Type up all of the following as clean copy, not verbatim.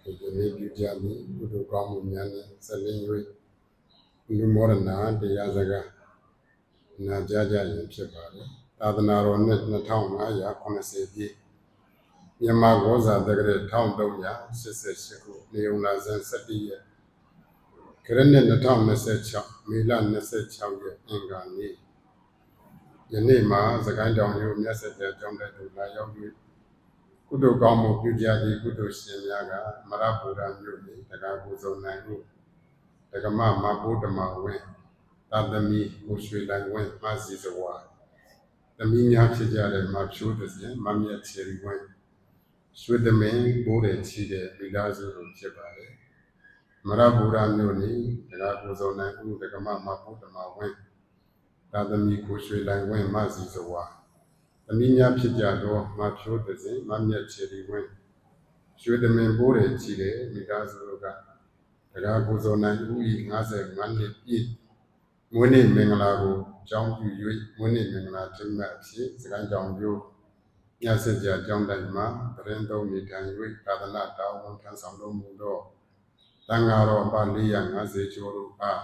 ဒီနေ့ပြုကြသည်ဘုဒ္ဓကောင်းမှုများနဲ့ဆက်လင်း၍လူမောရဏတရားစကားနာကြားကြရင်ဖြစ်ပါတယ်သာသနာတော်နှစ်2580ပြည့်မြန်မာကောဇာတက္ကရာ1388ခုနေုံလာဇန်17ရက်ခရစ်နှစ်2026မေလ26ရက်အင်္ဂါနေ့ယနေ့မှာစကိုင်းတောင်မြို့မြတ်စွာဘုရားကျောင်းတိုက်သို့လာရောက်၍ကုသိုလ်ကောင်းမှုပြုကြသည့်ကုသိုလ်ရှင်များကမရဗုဒ္ဓမြို့နှင့်တက္ကသိုလ်စုံနိုင်ဟုတက္ကမမဘုဒ္ဓမဝင်းသာသမီကိုရွှေလိုက်ဝင်းမဆီစဝါသမီးများဖြစ်ကြတဲ့မဖြိုးသစဉ်မမြတ်ချေရီဝင်းရွှေသမင်းဘိုးတဲ့ချီတဲ့မိသားစုတို့ဖြစ်ပါတယ်မရဗုဒ္ဓမြို့နှင့်တက္ကသိုလ်စုံနိုင်ဟုတက္ကမမဘုဒ္ဓမဝင်းသာသမီကိုရွှေလိုက်ဝင်းမဆီစဝါသမီးများဖြစ်ကြသောမဖြိုးသစဉ်မမြတ်ချေရီဝင်းရွှေသမင်းဘိုးတဲ့ချီတဲ့မိသားစုတို့ကတရားကိုယ်စောနိုင်ဦး၏55နှစ်ပြည့်မွေးနေ့မင်္ဂလာကိုကြောင်းပြု၍မွေးနေ့မင်္ဂလာတင်မှတ်ဖြစ်စကိုင်းကြောင်မြို့ညစကြကြောင်းတိုင်းမှာတရင်သုံးနေထိုင်၍သာသနာတော်ဝန်ထမ်းဆောင်တော်မူသောတန်ဃာတော်ပါ450ကျော်တို့အား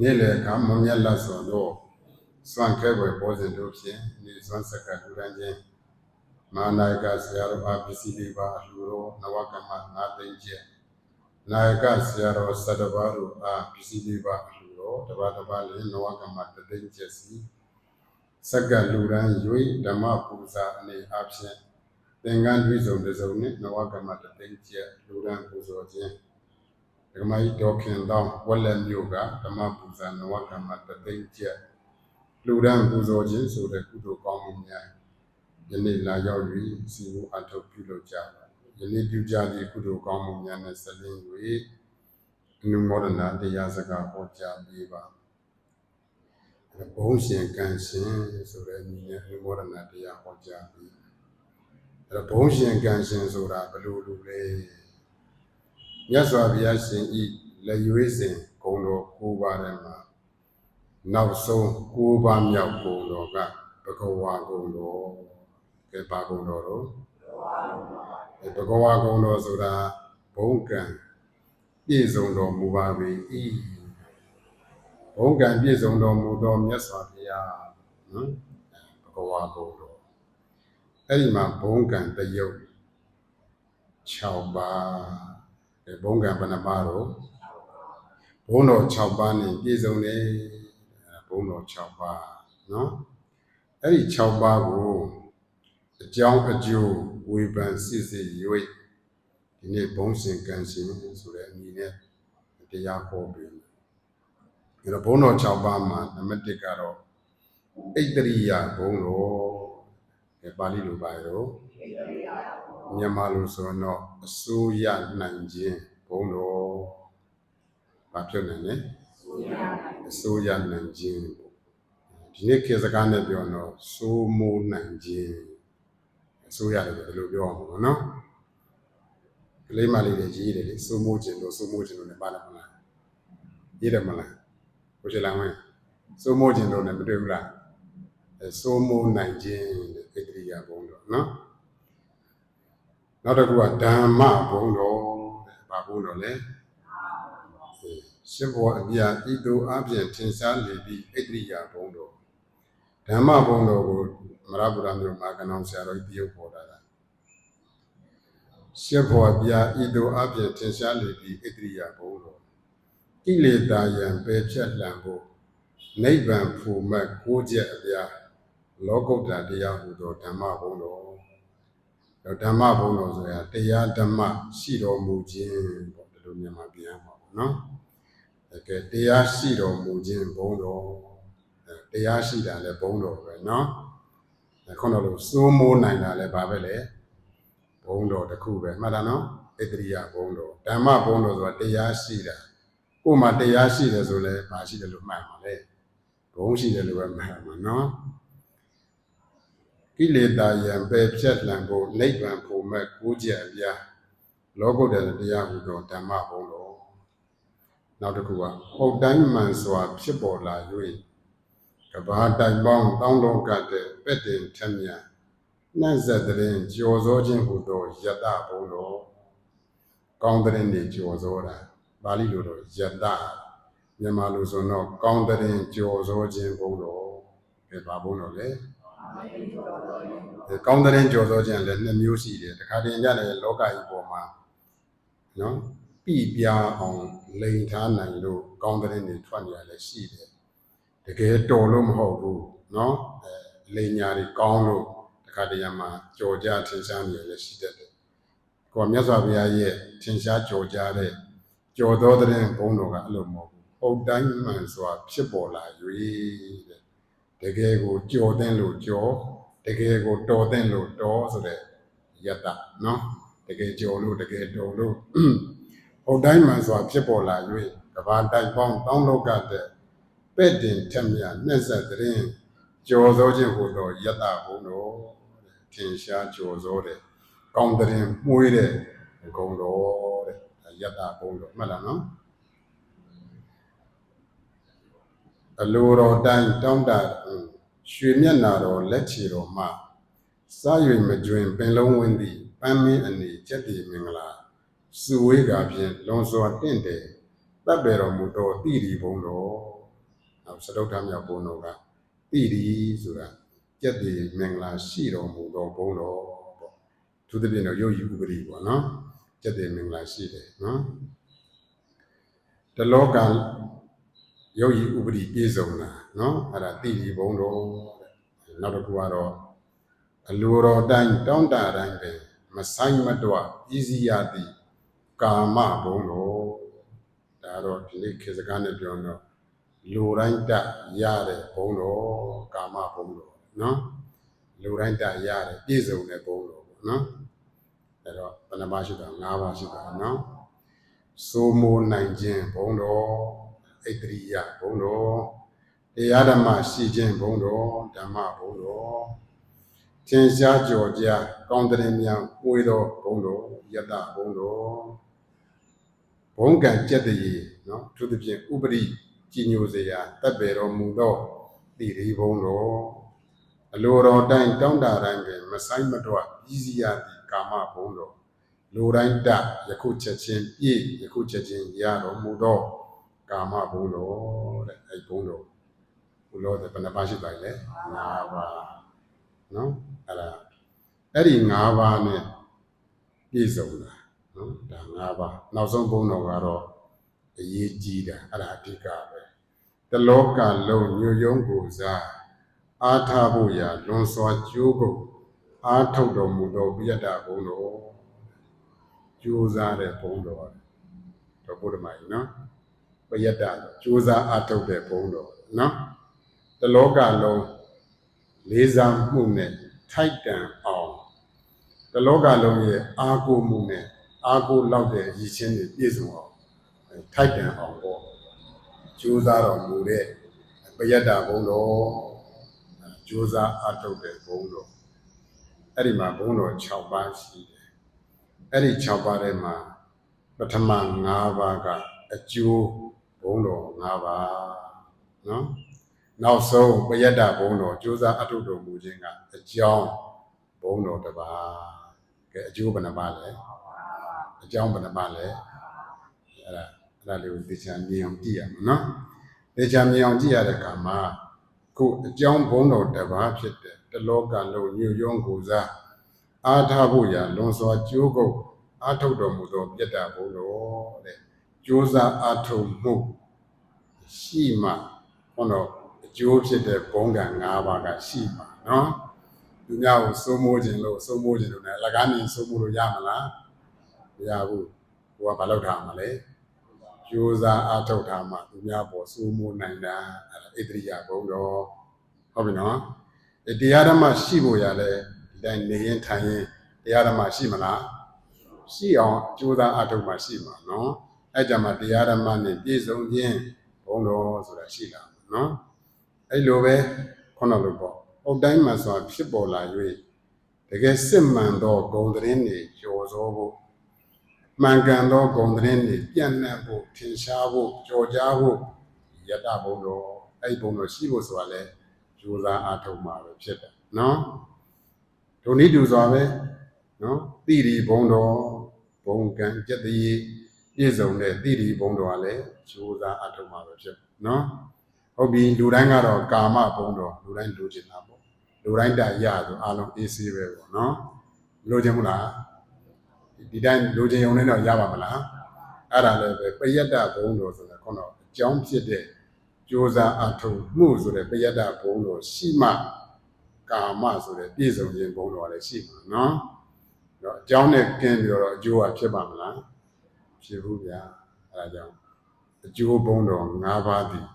နေ့လည်ကမမြတ်လတ်စွာသောစွန့်ခဲပွဲပေါ်စဉ်တို့ဖြင့်နေစွန့်စကတူရန်ချင်းမာနာယကဆရာတော်အားပစ္စည်းလေးပါအလှူတော်နဝကမ9သိန်းကျပ်နာယကဆရာတော်7ပါးတို့အားပစ္စည်းလေးပါအလှူတော်တပါးတပါးလည်းနဝကမ3သိန်းကျပ်စီစက္ကလူရန်၍ဓမ္မပူဇာအနေအချင်းသင်္ကန်းတွေ့ဆုံတစ်စုံနှင့်နဝကမ3သိန်းကျပ်လူရန်ပူဇော်ခြင်းဓမ္မကြီးဒေါခင်တောင်းဝက်လက်မြို့ကဓမ္မပူဇာနဝကမ3သိန်းကျပ်လူရန်ပူဇော်ခြင်းဆိုတဲ့ကုသိုလ်ကောင်းမှုများယနေ့လာရောက်၍စီဝအထောက်ပြုလုပ်ကြပါယနေ့ပြုကြသည့်ကုသိုလ်ကောင်းမှုများနဲ့ဆက်လင်း၍အနုမောဒနာတရားစကားဟောကြားပေးပါဘုံရှင်ကံရှင်ဆိုတဲ့ညီနဲ့အနုမောဒနာတရားဟောကြားပေးအဲ့တော့ဘုံရှင်ကံရှင်ဆိုတာဘယ်လိုလူလဲမြတ်စွာဘုရားရှင်ဤလက်ရွေးစဉ်ဂုဏ်တော်9ပါးထဲမှာနောက်ဆုံး9ပါးမြောက်ဂုဏ်တော်ကဘဂဝါဂုဏ်တော်ကဲပါဂုဏ်တော်တော့ဘဂဝါဂုဏ်တော်ဆိုတာဘုံကံပြည့်စုံတော်မူပါပေ၏ဘုံကံပြည့်စုံတော်မူသောမြတ်စွာဘုရားနော်ဘဂဝါဂုဏ်တော်အဲ့ဒီမှာဘုံကံတယုတ်6ပါးဘုံကံဘယ်နှပါးတော့ဘုံတော်6ပါးနဲ့ပြည့်စုံတယ်ဘုံတော်6ပါးနော်အဲ့ဒီ6ပါးကိုအကြောင်းအကျိုးဝေဖန်စစ်စစ်၍ဒီနေ့ဘုံရှင်ကံရှင်ဆိုတဲ့အမည်နဲ့တရားဟောပေးတယ်အဲ့တော့ဘုံတော်6ပါးမှာနံပါတ်1ကတော့ဣတရိယဘုံတော်ပါဠိလိုပါရောမြန်မာလိုဆိုတော့အစိုးရနိုင်ခြင်းဘုံတော်ဘာဖြစ်နေလဲအစိုးရနိုင်ခြင်းဒီနေ့ခေတ်စကားနဲ့ပြောတော့စိုးမိုးနိုင်ခြင်းအစိုးရတယ်ဘယ်လိုပြောအောင်နော်ကလေးမလေးတွေရေးတယ်လေစိုးမိုးခြင်းလို့လည်းပါလာမလားရေးတယ်မလားကိုချလာမင်းစိုးမိုးခြင်းလို့လည်းမတွေ့ဘူးလားစိုးမိုးနိုင်ခြင်းဣတရိယဘုံတော်နော်နောက်တစ်ခုကဓမ္မဘုံတော်ဘာဘုံတော်လဲရှင်ဘောအပြာဤသို့အပြင်ထင်ရှားလေသည့်ဣတရိယဘုံတော်ဓမ္မဘုံတော်ကိုမရဗုဒ္ဓမြို့မှာကနောင်ဆရာတော်ကြီးတရုပ်ပေါ်တာရှင်ဘောအပြာဤသို့အပြင်ထင်ရှားလေသည့်ဣတရိယဘုံတော်ကိလေသာယံပယ်ဖြတ်လှန်ဖို့နိဗ္ဗာန်ဖူမတ်ကိုးချက်အပြာလောကုတ္တရာတရားဟူသောဓမ္မဘုံတော်ဓမ္မဘုံတော်ဆိုတာတရားဓမ္မရှိတော်မူခြင်းပေါ့ဒီလိုမြန်မာပြန်ပါဘူးနော်ကဲတရားရှိတော်မူခြင်းဘုံတော်တရားရှိတာလည်းဘုံတော်ပဲနော်ခုနလိုစိုးမိုးနိုင်တာလည်းဘာပဲလဲဘုံတော်တစ်ခုပဲမှတ်တာနော်ဣတရိယဘုံတော်ဓမ္မဘုံတော်ဆိုတာတရားရှိတာကိုယ်မှာတရားရှိတယ်ဆိုလည်းဘာရှိတယ်လို့မှတ်ပါလေဘုံရှိတယ်လို့ပဲမှတ်မှာနော်ကိလေသာယံပယ်ဖြတ်လှန်ဖို့နိဗ္ဗာန်ဖို့မဲ့ကိုးချက်အပြားလောကုတ္တရာတရားဟူသောဓမ္မဘုံတော်နောက်တစ်ခုကဟုတ်တိုင်းမှန်စွာဖြစ်ပေါ်လာ၍ကဘာတိုင်ပေါင်းတောင်းတော်ကတဲ့ပဲ့တင်ထမြနှံ့ဆက်တဲ့ကြော်စောခြင်းဟူသောယတဘုံတော် ကောင်းတဲ့နေကြော်စောတာပါဠိလိုတော့ယတ္တမြန်မာလိုဆိုတော့ကောင်းတဲ့ကြော်စောခြင်းဘုံတော်ပဲပါဘုံတော်လေကောင်းတဲ့ကြော်စောခြင်းလည်းနှစ်မျိုးရှိတယ်တခါတည်းကြတယ်လောကကြီးပေါ်မှာနော်ပြပြအောင်လိန်ထားနိုင်လို့ကောင်းတဲ့နေထွက်နေရလဲရှိတယ်တကယ်တော်လို့မဟုတ်ဘူးနော်လိန်ညာတွေကောင်းလို့တခါတည်းမှာကြော်ကြထင်ရှားနေရလဲရှိတတ်တယ်ကိုမြတ်စွာဘုရားရဲ့ထင်ရှားကြော်ကြတဲ့ကြော်တော်တဲ့ဘုံတော်ကအဲ့လိုမဟုတ်ဘူးဟုတ်တိုင်းမှန်စွာဖြစ်ပေါ်လာ၍တဲ့တကယ်ကိုကြော်တဲ့လို့ကြော်တကယ်ကိုတော်တဲ့လို့တော်ဆိုတဲ့ယတ္တနော်တကယ်ကြော်လို့တကယ်တော်လို့ဟုတ်တိုင်းမှန်စွာဖြစ်ပေါ်လာ၍ကဘာတိုက်ပေါင်းတောင်းလောကတဲ့ပဲ့တင်ထက်မြနှက်ဆက်တဲ့ကြော်စောခြင်းဟူသောယတ္တဘုံတော်ထင်ရှားကြော်စောတဲ့ကောင်းတဲ့မှုရတဲ့ဂုံတော်တဲ့ယတ္တဘုံတော်မှတ်လားနော်အလိုတော်တိုင်းတောင်းတရွှေမျက်နာတော်လက်ချေတော်မှစား၍မကျွင်ပင်လုံးဝင်းသည်ပန်းမင်းအနေကျက်တည်မင်္ဂလာစုဝေးကဖြင့်လွန်စွာတင့်တယ်တပ်ပေတော်မူသောတိရီဘုံတော်နောက်စတုထမြောက်ဘုံတော်ကတိရီဆိုတာကျက်တည်မင်္ဂလာရှိတော်မူသောဘုံတော်ပေါ့သူတပြည့်တော့ရုပ်ရည်ဥပရိပေါ့နော်ကျက်တည်မင်္ဂလာရှိတယ်နော်တလောကရုပ်ရည်ဥပရိပြေဆုံးတာနော်အဲ့ဒါတိရီဘုံတော်တဲ့နောက်တစ်ခုကတော့အလိုတော်တိုင်းတောင်းတတိုင်းပဲမဆိုင်မတော့ဤစီရသည်ကာမဘုံတော်ဒါတော့ဒီနေ့ခေတ်စကားနဲ့ပြောတော့လူတိုင်းတက်ရတဲ့ဘုံတော်ကာမဘုံတော်နော်လူတိုင်းတက်ရတဲ့ပြည့်စုံတဲ့ဘုံတော်ပေါ့နော်အဲ့တော့ဘယ်နှပါရှိတာ၅ပါးရှိတာနော်စိုးမိုးနိုင်ခြင်းဘုံတော်ဣတရိယဘုံတော်တရားဓမ္မရှိခြင်းဘုံတော်ဓမ္မဘုံတော်သင်္ရှားကြော်ကြကောင်းတဲ့မြန်ပွေတော်ဘုံတော်ယတ္တဘုံတော်ဘုံကံကျက်တည်းနော်သူတို့ဖြင့်ဥပရိကြီးညိုစရာတပ်ပေတော်မူသောတိရိဘုံတော်အလိုတော်တိုင်းတောင်းတတိုင်းပင်မဆိုင်မတော့ဤစီရသည်ကာမဘုံတော်လူတိုင်းတယခုချက်ချင်းပြည့်ယခုချက်ချင်းရတော်မူသောကာမဘုံတော်တဲ့အဲ့ဘုံတော်ဘုလို့တဲ့ဘယ်နှပါရှိပါလဲ၅ပါးနော်အဲ့ဒီ၅ပါးနဲ့ပြည့်စုံတာနော်ဒါ၅ပါးနောက်ဆုံးဘုံတော်ကတော့အရေးကြီးတာအဲ့ဒါအဓိကပဲတလောကလုံးညွယုံကိုစားအားထားဖို့ရာလွန်စွာကြိုးကုန်အားထုတ်တော်မူသောပိယတ္တဘုံတော်ကြိုးစားတဲ့ဘုံတော်တော့ဘုရားမကြီးနော်ပိယတ္တကြိုးစားအားထုတ်တဲ့ဘုံတော်နော်တလောကလုံးလေးစားမှုနဲ့ထိုက်တန်အောင်တလောကလုံးရဲ့အားကိုးမှုနဲ့အားကိုးလောက်တဲ့ရည်ချင်းတွေပြည့်စုံအောင်ထိုက်တန်အောင်ပေါ့ကြိုးစားတော်မူတဲ့ပယတ္တဘုံတော်ကြိုးစားအားထုတ်တဲ့ဘုံတော်အဲ့ဒီမှာဘုံတော်6ပါးရှိတယ်အဲ့ဒီ6ပါးထဲမှာပထမ5ပါးကအကျိုးဘုံတော်5ပါးနော်နောက်ဆုံးပယတ္တဘုံတော်ကြိုးစားအထုတော်မူခြင်းကအကြောင်းဘုံတော်တစ်ပါးကဲအကျိုးဘယ်နှပါလဲအကြောင်းဘယ်နှပါလဲအဲ့ဒါလေးကိုသိချင်မြင်အောင်ကြည့်ရမှာနော်သိချင်မြင်အောင်ကြည့်ရတဲ့အခါမှာခုအကြောင်းဘုံတော်တစ်ပါးဖြစ်တဲ့တလောကလုံးညွယုံကိုစားအားထားဖို့ရာလွန်စွာကြိုးကုပ်အားထုတ်တော်မူသောပယတ္တဘုံတော်တဲ့ကြိုးစားအားထုတ်မှုရှိမှဟောတော့အကျိုးဖြစ်တဲ့ဘုံက၅ပါးကရှိမှာနော်သူများကိုစိုးမိုးခြင်းလို့နဲ့အလကားနေစိုးမိုးလို့ရမလားမရဘူးကိုကဘာလုပ်ထားမှာလဲကြိုးစားအားထုတ်ထားမှသူများပေါ်စိုးမိုးနိုင်တာဣတရိယဘုံတော်ဟုတ်ပြီနော်တရားဓမ္မရှိဖို့ရလဲဒီတိုင်းနေရင်ထိုင်ရင်တရားဓမ္မရှိမလားရှိအောင်ကြိုးစားအားထုတ်မှရှိမှာနော်အဲ့ကြမှာတရားဓမ္မနဲ့ပြည့်စုံခြင်းဘုံတော်ဆိုတာရှိလာမှာနော်အဲ့လိုပဲခုနလိုပေါ့အုတ်တိုင်းမှာဆိုတာဖြစ်ပေါ်လာ၍တကယ်စစ်မှန်သောဂုံသတင်းတွေကျော်စောဖို့မှန်ကန်သောဂုံသတင်းတွေပြန့်နှံ့ဖို့ထင်ရှားဖို့ကြော်ကြားဖို့ယတ္တဘုံတော်အဲ့ဘုံတော်ရှိဖို့ဆိုတာလဲကြိုးစားအားထုတ်မှာပဲဖြစ်တယ်နော်ဒုနည်းတူစွာပဲနော်တိရီဘုံတော် ဘုံကံကျက်တည်းပြည့်စုံတဲ့တိတိဘုံတော်ကလည်းကြိုးစားအထောက်မှာပဲဖြစ်နော်ဟုတ်ပြီလူတိုင်းကတော့ကာမဘုံတော်လူတိုင်းလိုချင်တာပေါ့လူတိုင်းတရဆိုအားလုံးအေးဆေးပဲပေါ့နော်လိုချင်မလားဒီတိုင်းလိုချင်ုံနဲ့တော့ရပါမလားအဲ့ဒါလည်းပဲပယတ္တဘုံတော်ဆိုတဲ့ခေါင်းတော့အကြောင်းဖြစ်တဲ့ကြိုးစားအထောက်မှုဆိုတဲ့ပယတ္တဘုံတော်ရှိမှကာမဆိုတဲ့ပြည့်စုံခြင်းဘုံတော်လည်းရှိမှာနော်တော့အကြောင်းနဲ့ကင်းပြီးတော့အကျိုးကဖြစ်ပါမလားဖြစ်ဘူးဗျာအဲဒါကြောင့်အကျိုးဘုံတော်၅ပါးသည်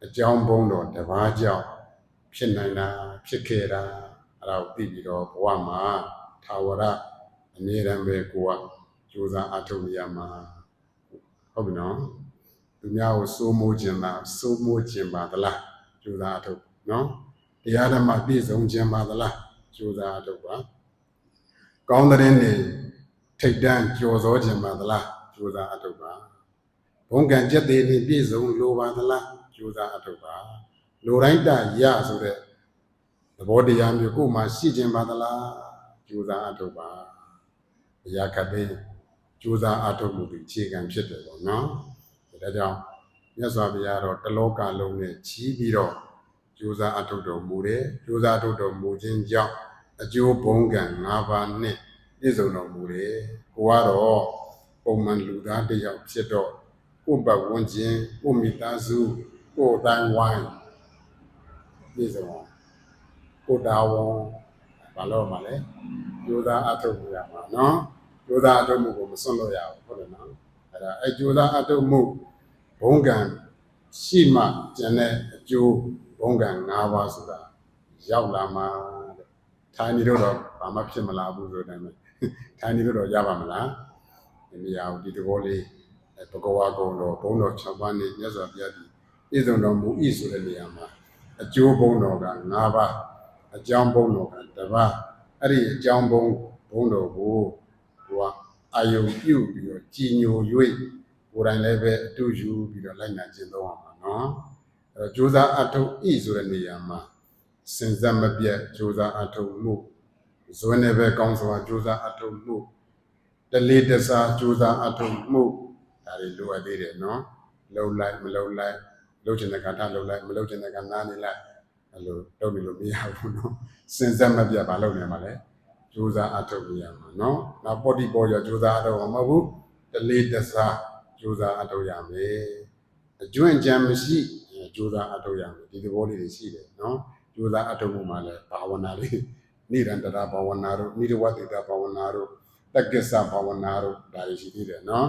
အကြောင်းဘုံတော်တစ်ပါးကြောင့်ဖြစ်နိုင်တာဖြစ်ခဲ့တာအဲဒါကိုသိပြီးတော့ဘဝမှာထာဝရအမြဲတမ်းပဲကိုကကြိုးစားအထောက်ရမှာဟုတ်ပြီနော်သူများကိုစိုးမိုးခြင်းလားစိုးမိုးခြင်းပါသလားကြိုးစားအထောက်နော်တရားဓမ္မပြည့်စုံခြင်းပါသလားကြိုးစားအထောက်ပါကောင်းတဲ့နေထိတ်တန့်ကြော်စောခြင်းပါသလားကြိုးစားအထောက်ပါဘုံကံကျက်သေးနေပြည့်စုံလိုပါသလားကြိုးစားအထောက်ပါလိုတိုင်းတရဆိုတဲ့သဘောတရားမျိုးကိုမှရှိခြင်းပါသလားကြိုးစားအထောက်ပါအရာခတ်တဲ့ကြိုးစားအထောက်မှုဒီအခြေခံဖြစ်တယ်ပေါ့နော်ဒါကြောင့်မြတ်စွာဘုရားတော့တလောကလုံးနဲ့ချီးပြီးတော့ကြိုးစားအထောက်တော်မူတယ်ကြိုးစားအထောက်တော်မူခြင်းကြောင့်အကျိုးဘုံကံ၅ပါးနဲ့ပြည့်စုံတော်မူတယ်ကိုကတော့ပုံမှန်လူသားတစ်ယောက်ဖြစ်တော့ကိုယ်ပတ်ဝန်းကျင်ကိုမိသားစုကိုယ်တိုင်းဝိုင်းပြည့်စုံကိုတာဝန်ဘာလို့မလဲကြိုးစားအထောက်မှုရမှာနော်ကြိုးစားအထောက်မှုကိုမစွန့်လို့ရဘူးဟုတ်တယ်နော်အဲ့ဒါကြိုးစားအထောက်မှုဘုံကံရှိမှကျန်တဲ့အကျိုးဘုံကံ၅ပါးဆိုတာရောက်လာမှာထိုင်နေတော့ဘာမှဖြစ်မလာဘူးဆိုတဲ့အတိုင်းပဲထိုင်နေတော့ရပါမလားဒီနေရာကိုဒီတဘောလေးဘဂဝါကုံတော်ဘုံတော်6ပါးနဲ့မြတ်စွာဘုရားဒီပြည်စုံတော်မူ၏ဆိုတဲ့နေရာမှာအကျိုးဘုံတော်က၅ပါးအကြောင်းဘုံတော်ကတစ်ပါးအဲ့ဒီအကြောင်းဘုံတော်ကိုဟိုကအာယုံပြုပြီးတော့ကြည်ညို၍ကိုယ်တိုင်လည်းပဲအတူယူပြီးတော့လိုက်နာခြင်းသုံးအောင်ပါနော်အဲ့တော့ကြိုးစားအထောက်ဤဆိုတဲ့နေရာမှာစင်စက်မပြတ်ကြိုးစားအထောက်မှုဇွဲနဲ့ပဲကောင်းစွာကြိုးစားအထောက်မှုတလေးတစားကြိုးစားအထောက်မှုဒါတွေလိုအပ်သေးတယ်နော်လှုပ်လိုက်မလှုပ်လိုက်လှုပ်ချင်တဲ့ကထလှုပ်လိုက်မလှုပ်ချင်တဲ့ကနားနေလိုက်အဲ့လိုလုပ်နေလို့မရဘူးနော်စင်စက်မပြတ်ဘာလုပ်နေမှာလဲကြိုးစားအထောက်ရမှာနော်နောက်ပေါ်တီပေါ်ရကြိုးစားအထောက်မှာမဟုတ်ဘူးတလေးတစားကြိုးစားအထောက်ရမယ်အကျွင့်ကြံမရှိကြိုးစားအထောက်ရမယ်ဒီသဘောလေးတွေရှိတယ်နော်ကြိုးစားအထောက်မှုမှာလဲဘာဝနာလေးနိရန္တရဘာဝနာတို့နိရဝတိတဘာဝနာတို့တက္ကစ္စဘာဝနာတို့ဒါတွေရှိသေးတယ်နော်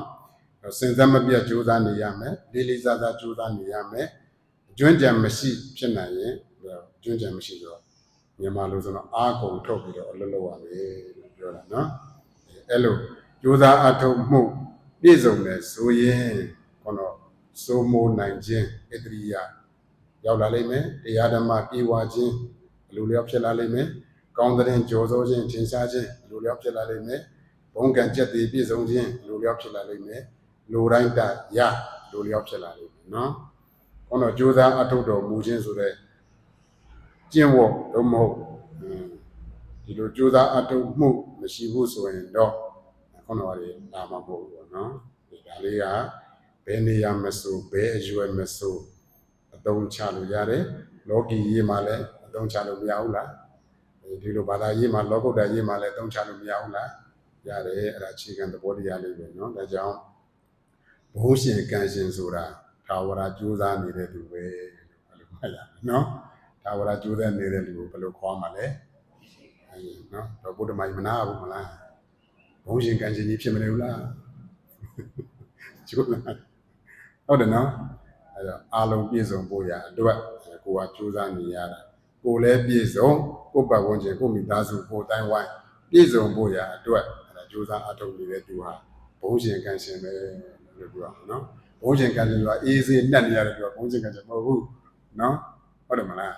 စင်စက်မပြတ်ကြိုးစားနေရမယ်လေးလေးစားစားကြိုးစားနေရမယ်အကျွင့်ကြံမရှိဖြစ်နိုင်ရင်အကျွင့်ကြံမရှိတော့မြန်မာလိုဆိုတော့အားကုန်ထုတ်ပြီးတော့အလုပ်လုပ်ရမယ်လို့ပြောတာနော်အဲ့လိုကြိုးစားအထောက်မှုပြည့်စုံတယ်ဆိုရင်ခေါတော့စိုးမိုးနိုင်ခြင်းဣတရိယရောက်လာလိမ့်မယ်တရားဓမ္မပြေဝခြင်းဘလိုလျောက်ဖြစ်လာလိမ့်မယ်ကောင်းတဲ့ကြော်စိုးခြင်းထင်ရှားခြင်းဘလိုလျောက်ဖြစ်လာလိမ့်မယ်ဘုံကံကျက်တည်ပြည့်စုံခြင်းဘလိုလျောက်ဖြစ်လာလိမ့်မယ်လူတိုင်းတရဘလိုလျောက်ဖြစ်လာလိမ့်မယ်နော်ခေါတော့ကြိုးစားအထောက်တော်မူခြင်းဆိုတဲ့ကျင့်ဝတ်တော့မဟုတ်ဒီလိုကြိုးစားအထောက်မှုမရှိဘူးဆိုရင်တော့ခေါတော့လေလာမှာမဟုတ်ဘူးပေါ့နော်ဒါလေးကဘယ်နေရာမဆိုဘယ်အရွယ်မဆိုအသုံးချလို့ရတယ်လောကီရေးမှာလည်းအသုံးချလို့မရဘူးလားဒီလိုဘာသာရေးမှာလောကုတ္တရာရေးမှာလည်းအသုံးချလို့မရဘူးလားရတယ်အဲ့ဒါအခြေခံသဘောတရားလေးပဲနော်ဒါကြောင့်ဘုရှင်ကံရှင်ဆိုတာသာဝရကြိုးစားနေတဲ့သူပဲလို့မှတ်ရမယ်နော်သာဝရကြိုးစားနေတဲ့လူကိုဘယ်လိုခေါ်မှာလဲနော်တော့ဘုဒ္ဓမိုင်းမနာဘူးမလားဘုရှင်ကံရှင်ကြီးဖြစ်မနေဘူးလားကျိုးလားဟုတ်တယ်နော်အဲ့တော့အာလုံးပြည့်စုံဖို့ရအတွက်ကိုကကြိုးစားနေရတာကိုလည်းပြည့်စုံကိုပတ်ဝန်းကျင်ကိုမိသားစုကိုတိုင်းဝိုင်းပြည့်စုံဖို့ရအတွက်အဲ့ဒါကြိုးစားအထောက်နေတဲ့သူဟာဘုရှင်ကံရှင်ပဲလို့ပြောအောင်နော်ဘုရှင်ကံရှင်ကအေးစေးနှက်နေရတယ်ပြောဘုရှင်ကံရှင်မဟုတ်ဘူးနော်ဟုတ်တယ်မလား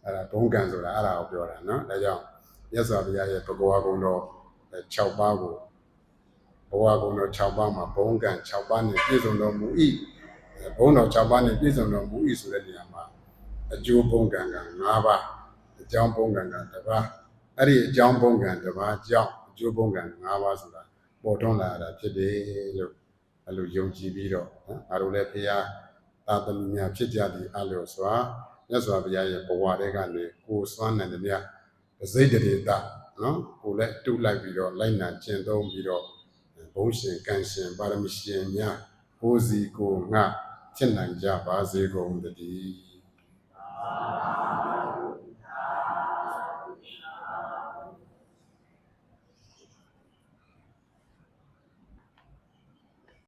အဲ့ဒါဘုံကံဆိုတာအဲ့ဒါကိုပြောတာနော်ဒါကြောင့်မြတ်စွာဘုရားရဲ့ဘဂဝါကုံတော်6ပါးကိုဘဝကုံတော်6ပါးမှာဘုံကံ6ပါးနဲ့ပြည့်စုံတော်မူ၏ဘုံတော်6ပါးနဲ့ပြည့်စုံတော်မူ၏ဆိုတဲ့နေရာမှာအကျိုးဘုံကံက5ပါးအကြောင်းဘုံကံက1ပါးအဲ့ဒီအကြောင်းဘုံကံ1ပါးကြောင့်အ ကျိုးပုံကံ၅ပါးဆိုတာပေါ်ထွန်းလာတာဖြစ်တယ်လို့အဲ့လိုယုံကြည်ပြီးတော့နော်အားလုံးလည်းဖရာသာသမီများဖြစ်ကြသည်အလို့ဆိုတာမြတ်စွာဘုရားရဲ့ဘဝတွေကနေကိုစွမ်းနိုင်တဲ့မြတ်စိတ်တရေတာနော်ကိုလည်းတူလိုက်ပြီးတော့လိုက်နာကျင့်သုံးပြီးတော့ဘုံရှင်ကံရှင်ပါရမီရှင်များကိုစီကိုငါဖြစ်နိုင်ကြပါစေကုန်တည်း